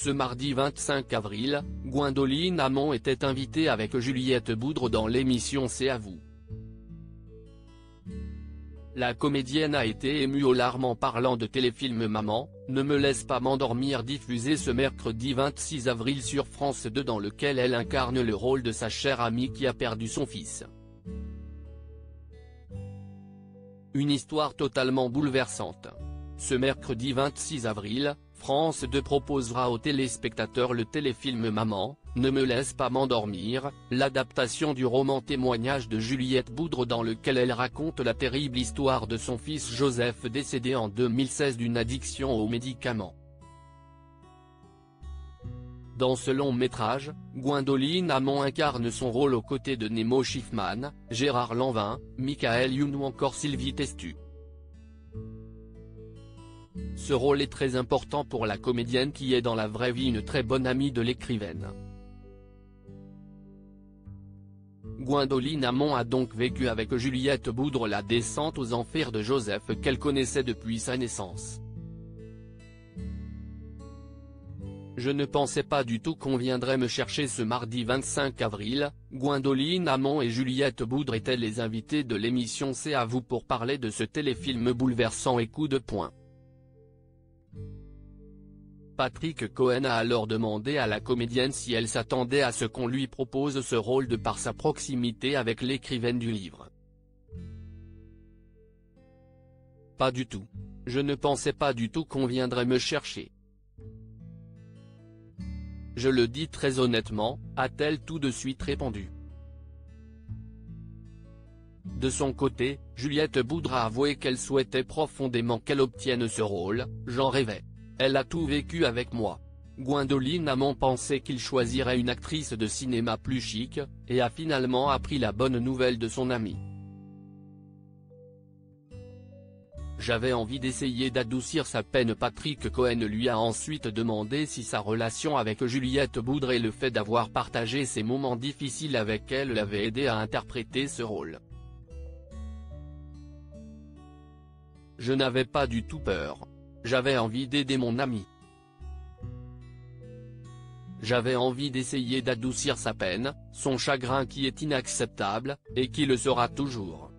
Ce mardi 25 avril, Gwendoline Amon était invitée avec Juliette Boudre dans l'émission C'est à vous. La comédienne a été émue aux larmes en parlant de téléfilm Maman, ne me laisse pas m'endormir, diffusé ce mercredi 26 avril sur France 2, dans lequel elle incarne le rôle de sa chère amie qui a perdu son fils. Une histoire totalement bouleversante. Ce mercredi 26 avril, France 2 proposera aux téléspectateurs le téléfilm Maman, ne me laisse pas m'endormir, l'adaptation du roman témoignage de Juliette Boudre dans lequel elle raconte la terrible histoire de son fils Joseph décédé en 2016 d'une addiction aux médicaments. Dans ce long métrage, Gwendoline Amon incarne son rôle aux côtés de Nemo Schiffman, Gérard Lanvin, Michael Youn ou encore Sylvie Testu. Ce rôle est très important pour la comédienne qui est dans la vraie vie une très bonne amie de l'écrivaine. Gwendoline Amon a donc vécu avec Juliette Boudre la descente aux enfers de Joseph qu'elle connaissait depuis sa naissance. Je ne pensais pas du tout qu'on viendrait me chercher ce mardi 25 avril, Gwendoline Amon et Juliette Boudre étaient les invités de l'émission C'est à vous pour parler de ce téléfilm bouleversant et coup de poing. Patrick Cohen a alors demandé à la comédienne si elle s'attendait à ce qu'on lui propose ce rôle de par sa proximité avec l'écrivaine du livre. Pas du tout. Je ne pensais pas du tout qu'on viendrait me chercher. Je le dis très honnêtement, a-t-elle tout de suite répondu. De son côté, Juliette Boudre a avoué qu'elle souhaitait profondément qu'elle obtienne ce rôle, j'en rêvais. Elle a tout vécu avec moi. Gwendoline Amon pensait qu'il choisirait une actrice de cinéma plus chic, et a finalement appris la bonne nouvelle de son amie. J'avais envie d'essayer d'adoucir sa peine. Patrick Cohen lui a ensuite demandé si sa relation avec Juliette Boudre et le fait d'avoir partagé ces moments difficiles avec elle l'avait aidé à interpréter ce rôle. Je n'avais pas du tout peur. J'avais envie d'aider mon ami. J'avais envie d'essayer d'adoucir sa peine, son chagrin qui est inacceptable, et qui le sera toujours.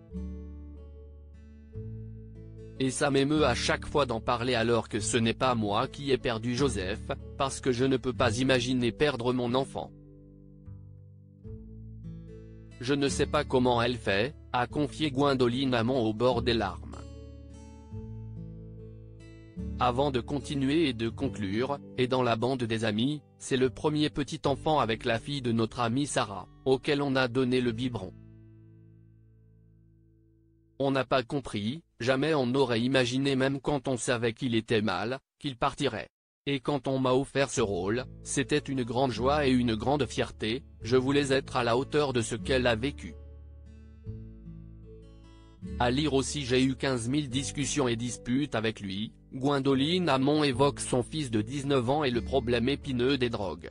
Et ça m'émeut à chaque fois d'en parler alors que ce n'est pas moi qui ai perdu Joseph, parce que je ne peux pas imaginer perdre mon enfant. Je ne sais pas comment elle fait, a confié Gwendoline Amon au bord des larmes. Avant de continuer et de conclure, et dans la bande des amis, c'est le premier petit enfant avec la fille de notre amie Sarah, auquel on a donné le biberon. On n'a pas compris, jamais on n'aurait imaginé même quand on savait qu'il était mal, qu'il partirait. Et quand on m'a offert ce rôle, c'était une grande joie et une grande fierté, je voulais être à la hauteur de ce qu'elle a vécu. À lire aussi j'ai eu 15 000 discussions et disputes avec lui. Gwendoline Amon évoque son fils de 19 ans et le problème épineux des drogues.